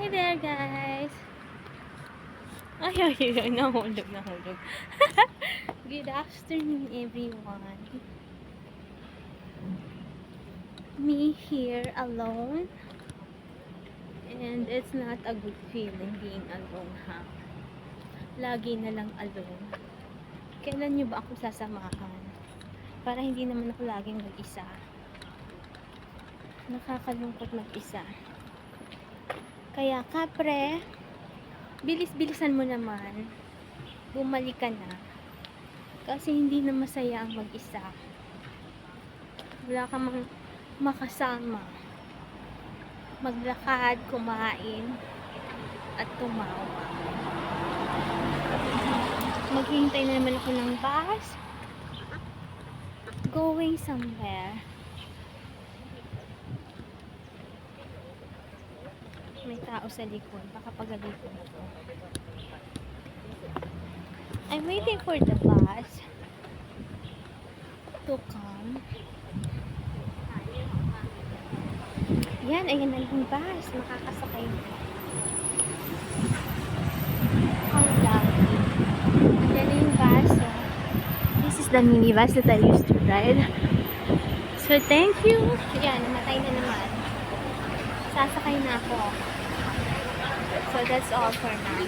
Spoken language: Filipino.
Hi there, guys! Ay, nahulog. Good afternoon, everyone. Me here alone. And it's not a good feeling being alone, ha? Lagi na lang alone. Kailan nyo ba ako sasamahan? Para hindi naman ako laging mag-isa. Nakakalungkot mag-isa. Kaya, kapre, bilis-bilisan mo naman. Bumalik ka na. Kasi hindi na masaya ang mag-isa. Wala kang makasama. Maglakad, kumain, at tumawa. Maghihintay na naman ako ng bus. Going somewhere. May tao sa likod. Baka pagalitin ako. I'm waiting for the bus to come. Yan, ayan na yung bus. Makakasakay na. How lovely. Yan na yung bus. So, this is the minibus that I used to ride. So, thank you. Yan, namatay na naman. Sasakay na ako. So, that's all for now.